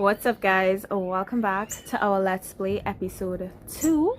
What's up, guys? Welcome back to our Let's Play episode 2.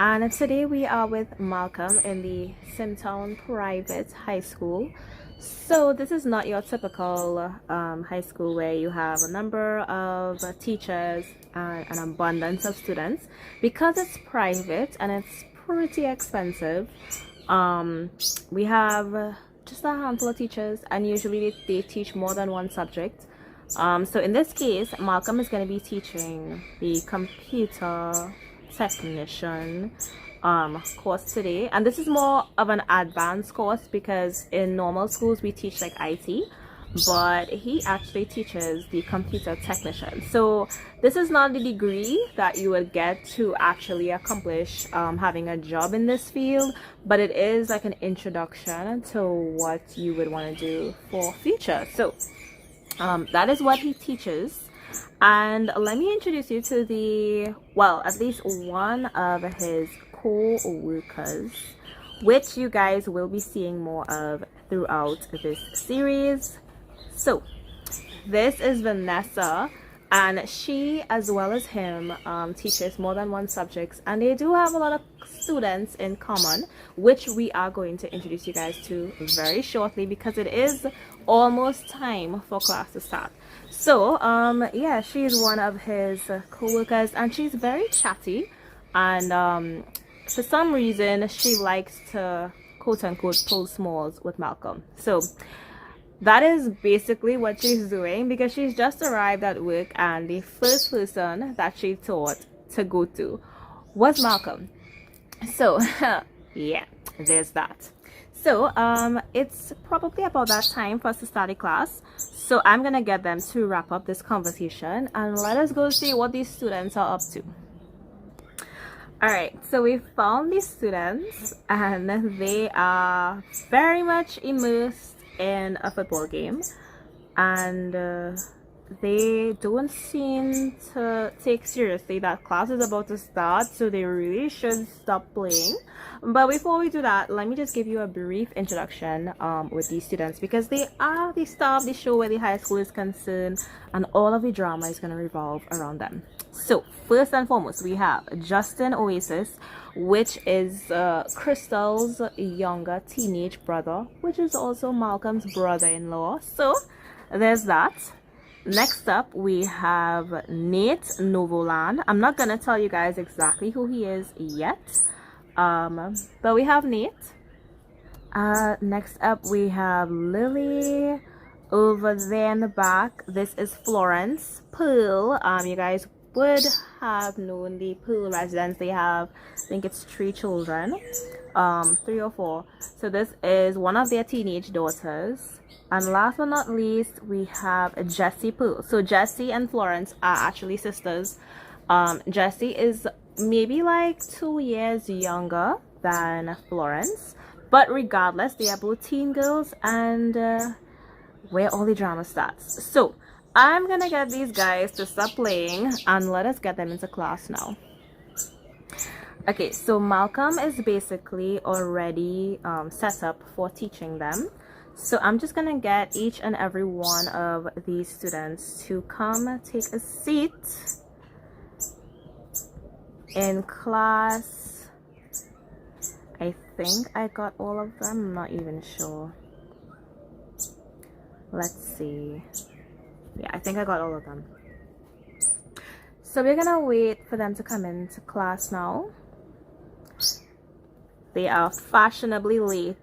And today we are with Malcom in the Simtown Private High School. So this is not your typical high school where you have a number of teachers and an abundance of students. Because it's private and it's pretty expensive, we have just a handful of teachers, and usually they teach more than one subject. So in this case, Malcom is going to be teaching the computer technician course today, and this is more of an advanced course because in normal schools we teach like IT, but he actually teaches the computer technician. So this is not the degree that you would get to actually accomplish having a job in this field, but it is like an introduction to what you would want to do for future. So that is what he teaches. And let me introduce you to at least one of his co-workers, which you guys will be seeing more of throughout this series. So this is Vanessa, and she, as well as him, teaches more than one subject, and they do have a lot of students in common, which we are going to introduce you guys to very shortly because it is almost time for class to start. So yeah, she's one of his co-workers, and she's very chatty, and for some reason she likes to quote-unquote pull smalls with Malcom. So that is basically what she's doing because she's just arrived at work, and the first person that she thought to go to was Malcom. So yeah, there's that. So it's probably about that time for us to start a class. So I'm gonna get them to wrap up this conversation and let us go see what these students are up to. Alright, so we found these students, and they are very much immersed in a football game, and they don't seem to take seriously that class is about to start, so they really should stop playing. But before we do that, let me just give you a brief introduction with these students, because they are the star of the show where the high school is concerned, and all of the drama is going to revolve around them. So first and foremost, we have Justin Oasis, which is Crystal's younger teenage brother, which is also Malcom's brother-in-law. So there's that. Next up, we have Nate Novolan. I'm not gonna tell you guys exactly who he is yet, but we have Nate. Next up, we have Lily over there in the back. This is Florence Pearl. You guys would have known the Pearl residents. They have, I think it's 3 children, 3 or 4. So this is one of their teenage daughters. And last but not least, we have Jessie Pearl. So Jessie and Florence are actually sisters. Jessie is maybe like 2 years younger than Florence, but regardless, they are both teen girls, and where all the drama starts. So I'm gonna get these guys to stop playing and let us get them into class now. Okay, so Malcom is basically already set up for teaching them. So I'm just gonna get each and every one of these students to come take a seat in class. I think I got all of them, I'm not even sure. Let's see. Yeah, I think I got all of them. So we're gonna wait for them to come into class now. They are fashionably late.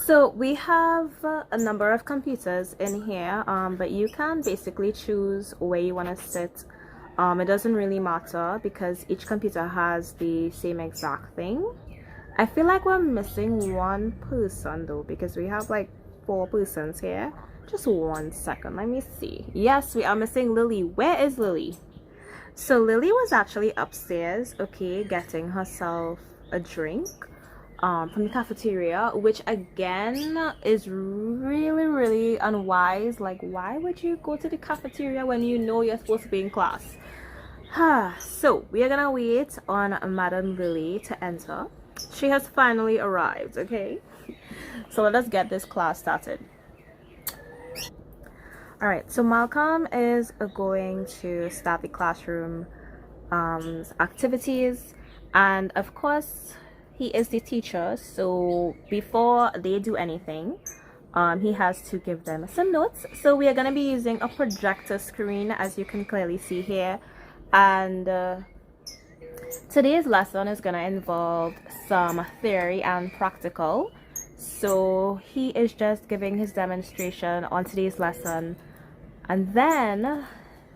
So we have a number of computers in here, but you can basically choose where you want to sit. It doesn't really matter because each computer has the same exact thing. I feel like we're missing one person though, because we have like 4 persons here. Just 1 second, let me see. Yes, we are missing Lily. Where is Lily? So Lily was actually upstairs, okay, getting herself a drink from the cafeteria, which again is really unwise. Like, why would you go to the cafeteria when you know you're supposed to be in class? So we are gonna wait on Madam Lily to enter. She has finally arrived, okay? So let us get this class started. All right, so Malcom is going to start the classroom activities, and of course he is the teacher, so before they do anything, he has to give them some notes. So we are going to be using a projector screen, as you can clearly see here, and today's lesson is going to involve some theory and practical. So he is just giving his demonstration on today's lesson, and then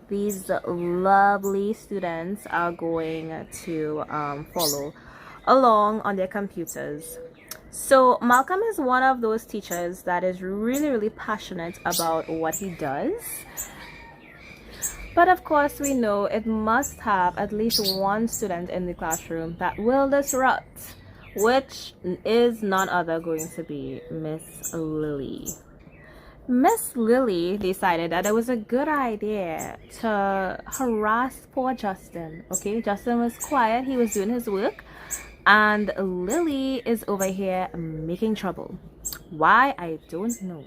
these lovely students are going to follow along on their computers. So Malcom is one of those teachers that is really passionate about what he does. But of course, we know it must have at least one student in the classroom that will disrupt, which is none other going to be Miss Lily. Miss Lily decided that it was a good idea to harass poor Justin. Okay, Justin was quiet, he was doing his work, and Lily is over here making trouble. Why? I don't know.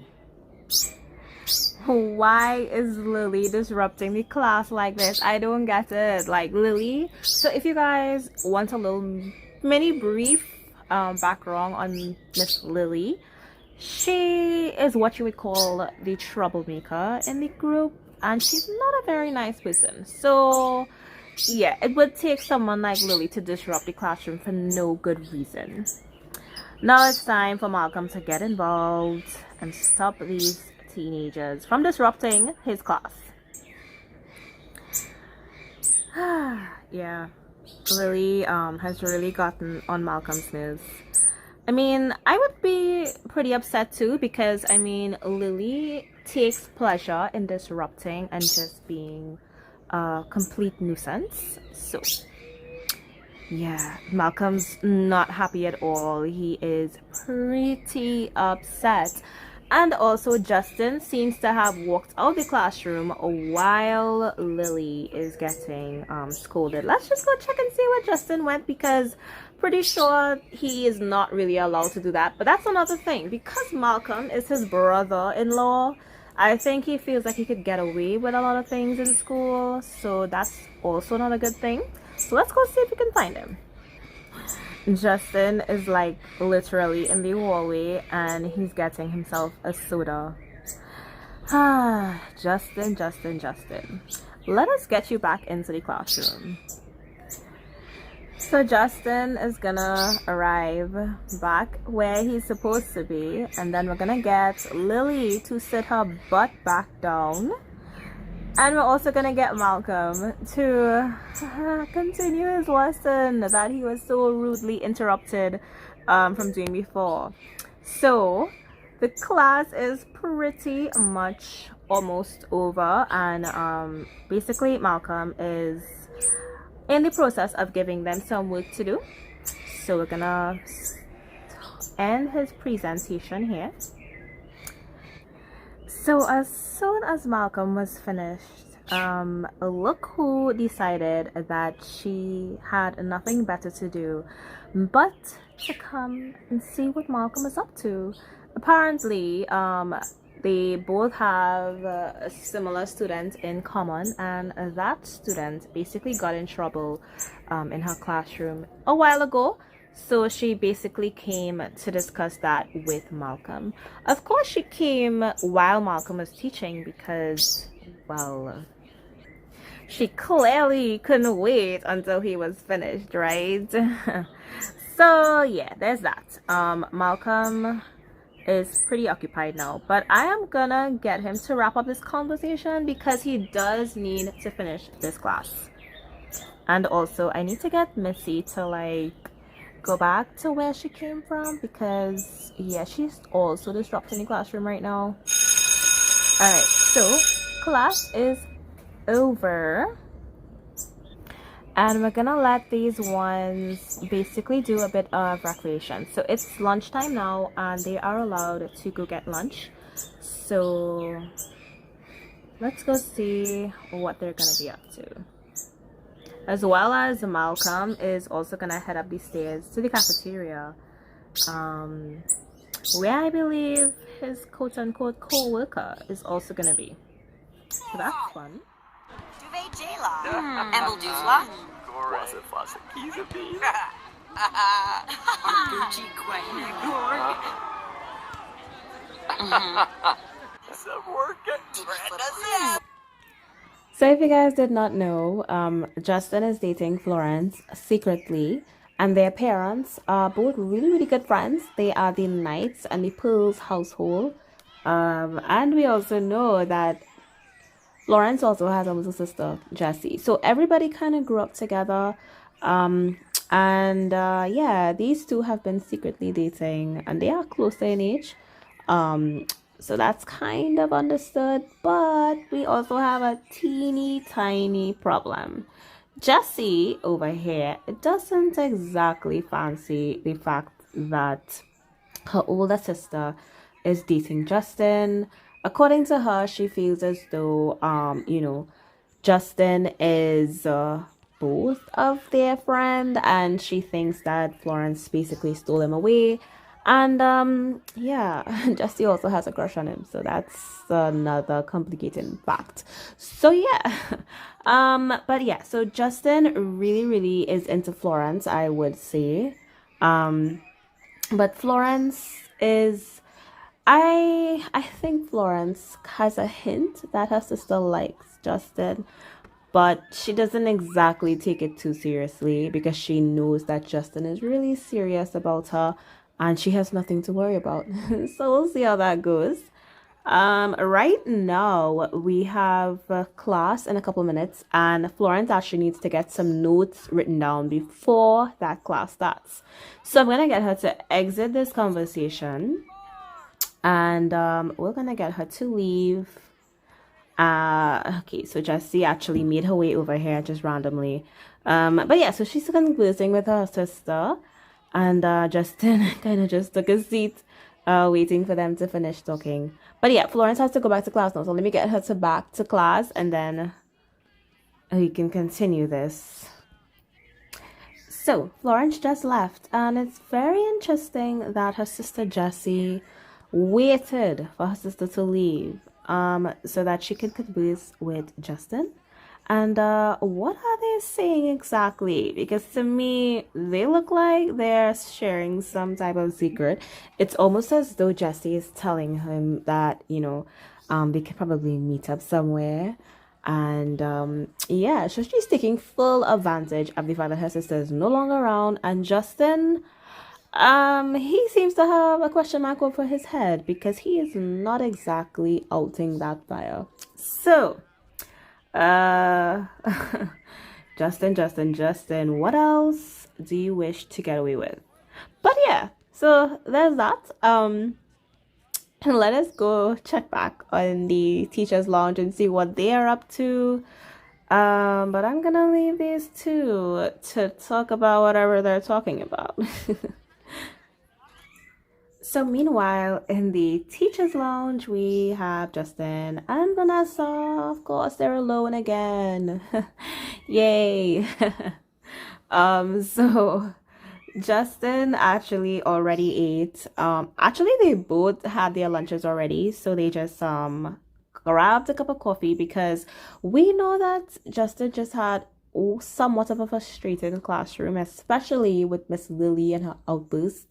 Why is Lily disrupting the class like this? I don't get it. Like, Lily. So if you guys want a little mini brief background on Miss Lily, she is what you would call the troublemaker in the group, and she's not a very nice person. So yeah, it would take someone like Lily to disrupt the classroom for no good reason. Now it's time for Malcom to get involved and stop these teenagers from disrupting his class. Yeah, Lily has really gotten on Malcom's nerves. I mean, I would be pretty upset too, because I mean, Lily takes pleasure in disrupting and just being a complete nuisance. So yeah, Malcom's not happy at all. He is pretty upset. And also Justin seems to have walked out the classroom while Lily is getting scolded. Let's just go check and see where Justin went, because pretty sure he is not really allowed to do that. But that's another thing, because Malcom is his brother-in-law. I think he feels like he could get away with a lot of things in school, so that's also not a good thing. So let's go see if we can find him. Justin is like literally in the hallway and he's getting himself a soda. Justin. Let us get you back into the classroom. So Justin is gonna arrive back where he's supposed to be, and then we're gonna get Lily to sit her butt back down. And we're also gonna get Malcom to continue his lesson that he was so rudely interrupted from doing before. So the class is pretty much almost over, and basically Malcom is in the process of giving them some work to do. So we're gonna end his presentation here. So as soon as Malcom was finished, look who decided that she had nothing better to do but to come and see what Malcom is up to. Apparently, they both have a similar student in common, and that student basically got in trouble in her classroom a while ago. So she basically came to discuss that with Malcom. Of course, she came while Malcom was teaching because, well, she clearly couldn't wait until he was finished, right? So yeah, there's that. Malcom is pretty occupied now, but I am gonna get him to wrap up this conversation because he does need to finish this class. And also, I need to get Missy to like go back to where she came from, because yeah, she's also disrupting the classroom right now. Alright, so class is over, and we're gonna let these ones basically do a bit of recreation. So it's lunchtime now and they are allowed to go get lunch. So let's go see what they're gonna be up to. As well as Malcom is also gonna head up the stairs to the cafeteria. where I believe his quote-unquote co-worker is also gonna be. So that's fun. So if you guys did not know, Justin is dating Florence secretly, and their parents are both really, really good friends. They are the Knightz and the Pearl's household. And we also know that Florence also has a little sister, Jessie. So everybody kind of grew up together. Yeah, these two have been secretly dating, and they are closer in age. So that's kind of understood, but we also have a teeny tiny problem. Jessie over here doesn't exactly fancy the fact that her older sister is dating Justin. According to her, she feels as though, Justin is both of their friend, and she thinks that Florence basically stole him away. And yeah, Jessie also has a crush on him, so that's another complicating fact. So yeah, but yeah, so Justin really is into Florence, I would say. But Florence is, I think Florence has a hint that her sister likes Justin, but she doesn't exactly take it too seriously because she knows that Justin is really serious about her and she has nothing to worry about. So we'll see how that goes. Right now we have class in a couple minutes, and Florence actually needs to get some notes written down before that class starts. So I'm gonna get her to exit this conversation, and we're gonna get her to leave. Okay, so Jessie actually made her way over here just randomly. But yeah, so she's conversing with her sister, and Justin kind of just took a seat, waiting for them to finish talking. But yeah, Florence has to go back to class now, so let me get her to back to class, and then we can continue this. So Florence just left, and it's very interesting that her sister Jessie waited for her sister to leave, so that she could converse with Justin. And what are they saying exactly? Because to me, they look like they're sharing some type of secret. It's almost as though Jessie is telling him that, they could probably meet up somewhere. And yeah, so she's taking full advantage of the fact that her sister is no longer around. And Justin, he seems to have a question mark over his head because he is not exactly outing that fire. So Justin, what else do you wish to get away with? But yeah, so there's that. Let us go check back on the teachers lounge and see what they are up to. But I'm gonna leave these two to talk about whatever they're talking about. So meanwhile, in the teacher's lounge, we have Justin and Vanessa. Of course, they're alone again. Yay. So Justin actually already ate. Actually, they both had their lunches already, so they just grabbed a cup of coffee because we know that Justin just had somewhat of a frustrating classroom, especially with Miss Lily and her outbursts.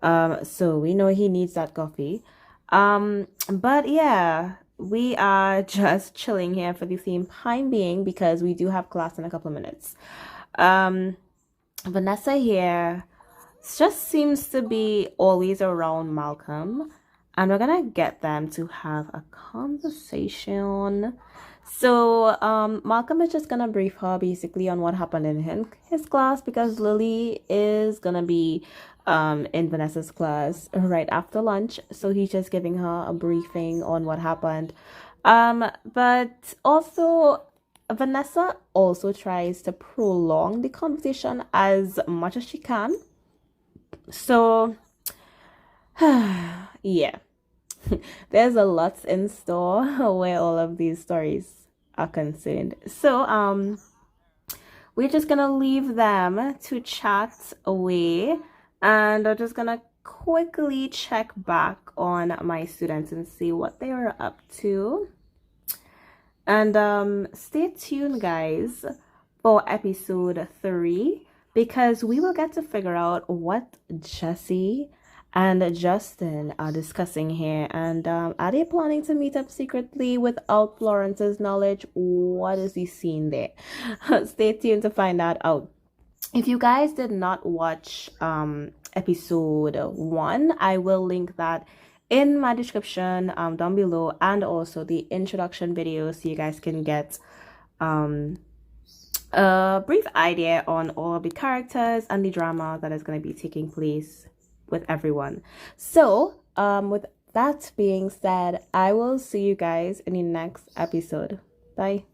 So we know he needs that coffee. But yeah, we are just chilling here for the same time being because we do have class in a couple of minutes. Vanessa here just seems to be always around Malcom, and we're gonna get them to have a conversation. So Malcom is just gonna brief her basically on what happened in his class because Lily is gonna be in Vanessa's class right after lunch, so he's just giving her a briefing on what happened. But also Vanessa also tries to prolong the conversation as much as she can. So yeah, there's a lot in store where all of these stories are concerned. So we're just gonna leave them to chat away, and we're just gonna quickly check back on my students and see what they are up to. And stay tuned, guys, for episode 3, because we will get to figure out what Jesse and Justin are discussing here. And are they planning to meet up secretly without Florence's knowledge? What is he seeing there? Stay tuned to find that out. If you guys did not watch episode 1, I will link that in my description down below, and also the introduction video, so you guys can get a brief idea on all the characters and the drama that is going to be taking place with everyone. So with that being said, I will see you guys in the next episode. Bye.